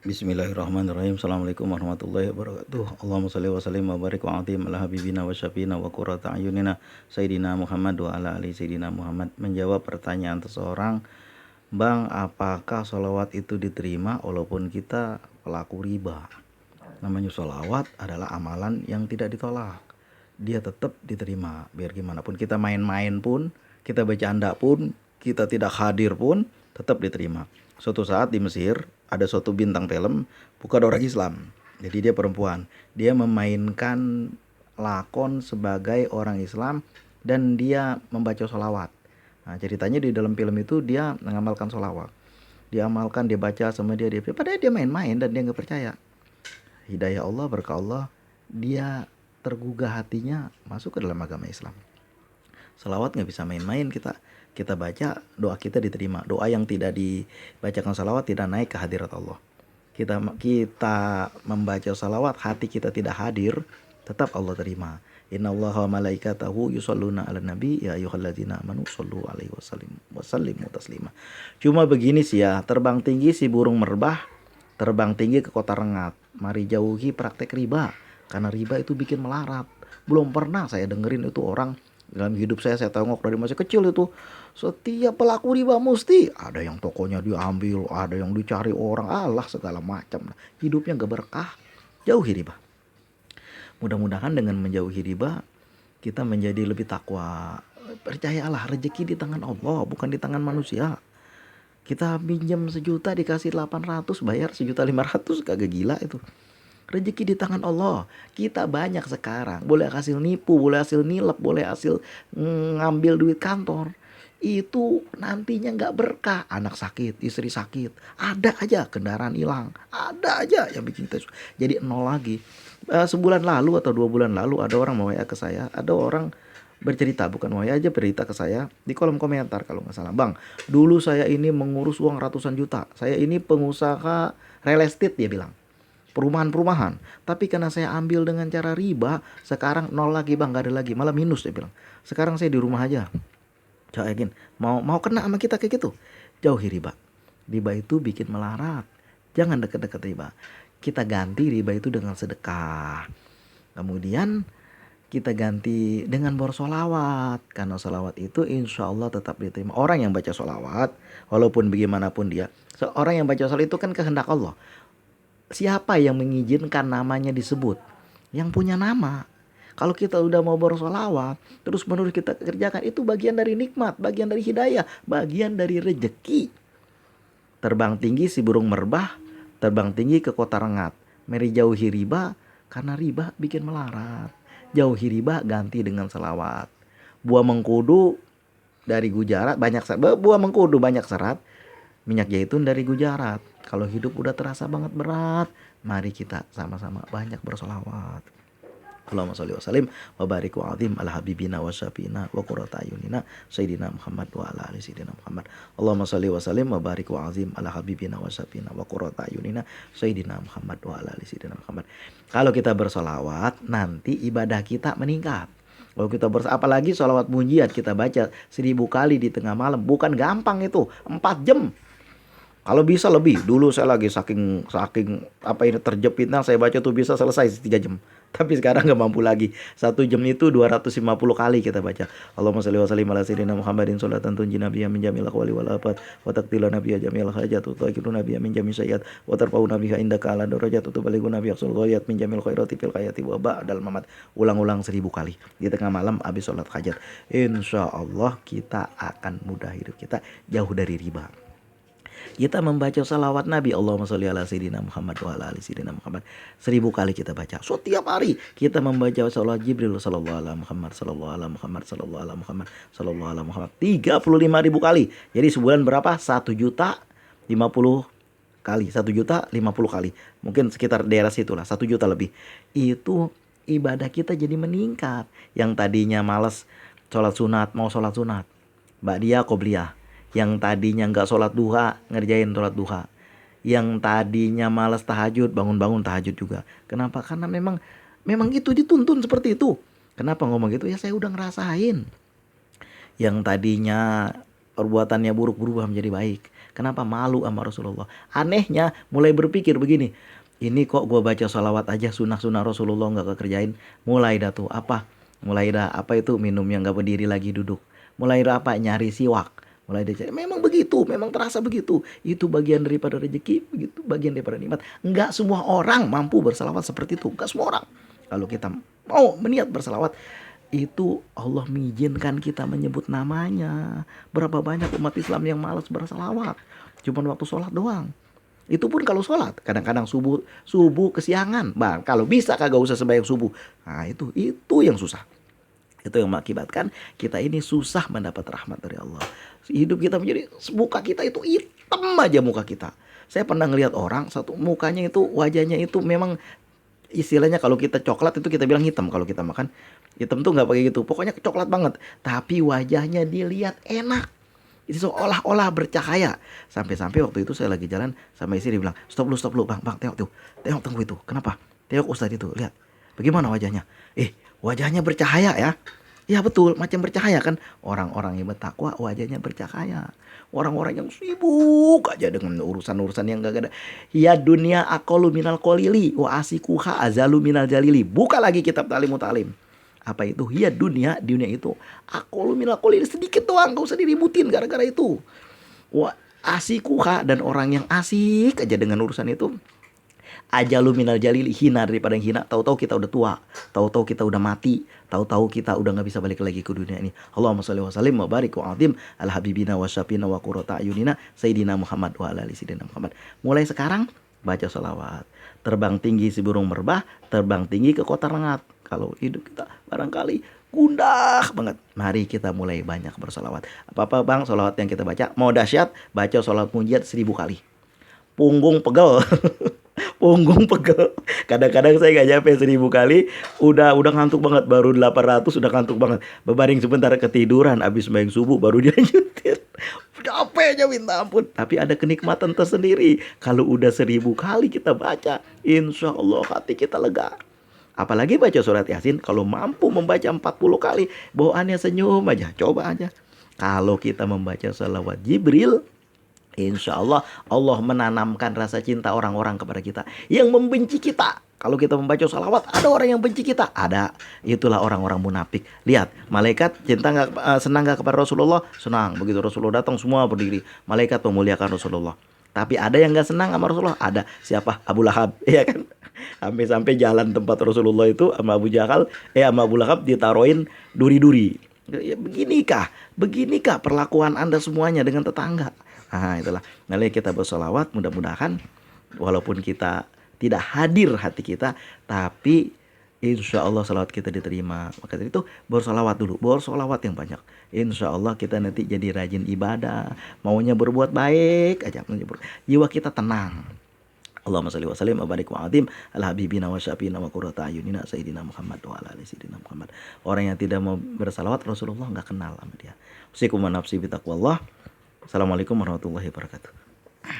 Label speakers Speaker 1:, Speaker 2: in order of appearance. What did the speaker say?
Speaker 1: Bismillahirrahmanirrahim. Assalamualaikum warahmatullahi wabarakatuh. Allahumma shalli wa sallim wa barik wa atim ala habibina wa syafiina wa qurrata ayunina Sayyidina Muhammad wa ala ali Sayyidina Muhammad. Menjawab pertanyaan seseorang, Bang, apakah sholawat itu diterima walaupun kita pelaku riba? Namanya sholawat adalah amalan yang tidak ditolak. Dia tetap diterima. Biar gimana pun kita main-main pun, kita bercanda pun, kita tidak hadir pun, tetap diterima. Suatu saat di Mesir ada suatu bintang film, bukan orang Islam. Jadi dia perempuan. Dia memainkan lakon sebagai orang Islam dan dia membaca sholawat. Nah, ceritanya di dalam film itu dia mengamalkan sholawat. Dia amalkan, dia baca sama dia. Padahal dia main-main dan dia nggak percaya. Hidayah Allah, berkah Allah, dia tergugah hatinya masuk ke dalam agama Islam. Salawat nggak bisa main-main, kita baca, doa kita diterima. Doa yang tidak dibacakan salawat tidak naik ke hadirat Allah. Kita membaca salawat, hati kita tidak hadir, tetap Allah terima. Innallaha wa malaikatahu yusholluna 'alan nabi ya ayyuhalladzina amanu shollu alaihi wasallimu taslima. Cuma begini sih ya, terbang tinggi si burung merbah, terbang tinggi ke kota rengat. Mari jauhi praktek riba, karena riba itu bikin melarat. Belum pernah saya dengerin itu orang dalam hidup saya tengok dari masih kecil itu, setiap pelaku riba mesti ada yang tokonya diambil, ada yang dicari orang, Allah segala macam. Hidupnya gak berkah. Jauhi riba. Mudah-mudahan dengan menjauhi riba kita menjadi lebih takwa. Percayalah, rezeki di tangan Allah, bukan di tangan manusia. Kita pinjam 1 juta dikasih 800, bayar 1.500.000, kagak gila itu. Rezeki di tangan Allah. Kita banyak sekarang, boleh hasil nipu, boleh hasil nilep, boleh hasil ngambil duit kantor. Itu nantinya gak berkah. Anak sakit, istri sakit, ada aja kendaraan hilang, ada aja yang bikin kita jadi nol lagi. Sebulan lalu atau 2 bulan lalu ada orang mau WA ke saya, ada orang bercerita, bukan WA aja, bercerita ke saya di kolom komentar kalau nggak salah. Bang, dulu saya ini mengurus uang ratusan juta, saya ini pengusaha real estate, dia bilang, perumahan, tapi karena saya ambil dengan cara riba, sekarang nol lagi bang, gak ada lagi, malah minus, dia bilang. Sekarang saya di rumah aja. Coba yakin, mau kena sama kita kayak gitu? Jauhi riba. Riba itu bikin melarat. Jangan deket-deket riba. Kita ganti riba itu dengan sedekah. Kemudian kita ganti dengan bersolawat, karena solawat itu insya Allah tetap diterima. Orang yang baca solawat, walaupun bagaimanapun dia, orang yang baca solawat itu kan kehendak Allah. Siapa yang mengizinkan namanya disebut? Yang punya nama. Kalau kita udah mau bersolawat, terus menerus kita kerjakan, itu bagian dari nikmat, bagian dari hidayah, bagian dari rezeki. Terbang tinggi si burung merbah, terbang tinggi ke kota rengat. Mari jauhi riba, karena riba bikin melarat. Jauhi riba, ganti dengan selawat. Buah mengkudu dari Gujarat banyak serat. Buah mengkudu banyak serat. Minyak zaitun dari Gujarat. Kalau hidup udah terasa banget berat, mari kita sama-sama banyak bersolawat. Allahumma sholli wa sallim wa barik wa azim ala habibina wa syafiina wa qurrata ayunina Sayyidina Muhammad wa ala ali Sayyidina Muhammad. Allahumma sholli wa sallim wa barik wa azim ala habibina wa syafiina wa qurrata ayunina Sayyidina Muhammad wa ala ali Sayyidina Muhammad. Kalau kita bersolawat, nanti ibadah kita meningkat. Kalau kita apalagi sholawat munjiat kita baca 1000 kali di tengah malam, bukan gampang itu, 4 jam. Kalau bisa lebih. Dulu saya lagi saking terjepitnya saya baca tuh bisa selesai 3 jam. Tapi sekarang nggak mampu lagi. 1 jam itu 250 kali kita baca. Allahumma sholli wa sallim ala sayyidina Muhammadin sholatan tunji nabiyya min jamil aqwali wal afat wa taqtilu nabiyya jamil hajat wa taqiru nabiyya min jamil sayyat wa tarfa'u nabiyya indaka ala darajat wa tubalighu nabiyya sul ghayat min jamil khairati fil hayati wa ba'dal mamat. Ulang-ulang 1000 kali di tengah malam habis sholat hajat. Insyaallah kita akan mudah hidup kita, jauh dari riba. Kita membaca salawat Nabi, Allahumma sholli ala sayyidina Muhammad wa ala ali sayyidina Muhammad, 1000 kali kita baca. Setiap hari kita membaca salawat Jibril sallallahu alaihi Muhammad sallallahu alaihi Muhammad sallallahu alaihi Muhammad sallallahu alaihi Muhammad 35.000 kali. Jadi sebulan berapa? 1 juta 50 kali, 1 juta 50 kali. Mungkin sekitar daerah situlah, 1 juta lebih. Itu ibadah kita jadi meningkat. Yang tadinya malas sholat sunat, mau sholat sunat, ba'diyah qobliyah. Yang tadinya nggak sholat duha, ngerjain sholat duha. Yang tadinya malas tahajud, bangun-bangun tahajud juga. Kenapa? Karena memang itu dituntun seperti itu. Kenapa ngomong gitu? Ya saya udah ngerasain. Yang tadinya perbuatannya buruk berubah menjadi baik. Kenapa? Malu sama Rasulullah. Anehnya mulai berpikir begini, ini kok gue baca sholawat aja sunnah-sunnah Rasulullah nggak kekerjain. Mulai dah tuh apa? Mulai dah apa itu minum yang nggak berdiri lagi duduk. Mulai dah apa? Nyari siwak. Mulai dia cari. Memang begitu, memang terasa begitu. Itu bagian daripada rezeki, begitu bagian daripada nikmat. Enggak semua orang mampu bersalawat seperti itu. Enggak semua orang. Kalau kita mau berniat bersalawat, itu Allah mengizinkan kita menyebut namanya. Berapa banyak umat Islam yang malas bersalawat, cuma waktu sholat doang. Itu pun kalau sholat, kadang-kadang subuh kesiangan. Bang, kalau bisa kagak usah sembahyang subuh. Nah itu yang susah. Itu yang mengakibatkan kita ini susah mendapat rahmat dari Allah. Hidup kita menjadi, muka kita itu hitam aja muka kita. Saya pernah ngelihat orang satu mukanya itu, wajahnya itu memang istilahnya kalau kita coklat itu kita bilang hitam. Kalau kita makan hitam tuh nggak pakai gitu, pokoknya coklat banget, tapi wajahnya dilihat enak, itu seolah-olah bercahaya. Sampai-sampai waktu itu saya lagi jalan sama istri, bilang stop lu bang tengok tunggu itu, kenapa? Tengok Ustadz itu, lihat bagaimana wajahnya. Wajahnya bercahaya ya. Ya betul, macam bercahaya kan. Orang-orang yang bertakwa wajahnya bercahaya. Orang-orang yang sibuk aja dengan urusan-urusan yang gak ada. Ya dunia aqallu minal qalili wa asikuha azalu minal jalili. Buka lagi kitab Ta'limu Ta'lim. Apa itu? Ya dunia itu aqallu minal qalili, sedikit doang, gak usah diributin gara-gara itu. Wa asikuha, dan orang yang asik aja dengan urusan itu, ajalu minal jalili, hina daripada yang hina. Tahu-tahu kita udah tua, tahu-tahu kita udah mati, tahu-tahu kita udah nggak bisa balik lagi ke dunia ini. Allahumma sholli wa sallim wa barik wa azim ala habibina wa syafina wa qurrata ayunina sayyidina Muhammad wa ala ali sayyidina Muhammad. Mulai sekarang baca sholawat. Terbang tinggi si burung merbah, terbang tinggi ke kota rengat. Kalau hidup kita barangkali gundah banget, mari kita mulai banyak bersolawat. Apa-apa bang, solawat yang kita baca mau dahsyat, baca solawat munjiat 1000 kali. Punggung pegel. Punggung pegel. Kadang-kadang saya gak nyampe 1000 kali udah ngantuk banget. Baru 800 udah ngantuk banget. Berbaring sebentar ketiduran, habis sembahyang subuh baru dilanjutin. Capeknya minta ampun. Tapi ada kenikmatan tersendiri kalau udah 1000 kali kita baca, insya Allah hati kita lega. Apalagi baca surat Yasin, kalau mampu membaca 40 kali, bawaannya senyum aja. Coba aja. Kalau kita membaca salawat Jibril, insya Allah Allah menanamkan rasa cinta orang-orang kepada kita yang membenci kita. Kalau kita membaca salawat, ada orang yang benci kita, ada. Itulah orang-orang munafik. Lihat, malaikat senang nggak kepada Rasulullah? Senang. Begitu Rasulullah datang semua berdiri. Malaikat memuliakan Rasulullah. Tapi ada yang nggak senang sama Rasulullah. Ada. Siapa? Abu Lahab, ya kan? Sampai jalan tempat Rasulullah itu sama sama Abu Lahab ditaruhin duri-duri. Ya, beginikah perlakuan Anda semuanya dengan tetangga? Nah itulah. Mari kita bersolawat, mudah-mudahan walaupun kita tidak hadir hati kita, tapi insya Allah salawat kita diterima. Maka dari itu bersolawat dulu, bersolawat yang banyak. Insya Allah kita nanti jadi rajin ibadah, maunya berbuat baik aja, jiwa kita tenang. Allahumma sholli wa sallim wa barik wa azim ala habibina wa syafina wa qurrata ayunina sayyidina Muhammad wa ala ali sayyidina Muhammad. Orang yang tidak mau bersalawat Rasulullah nggak kenal sama dia. Usikum wa nafsi bi taqwallah. Assalamualaikum warahmatullahi wabarakatuh.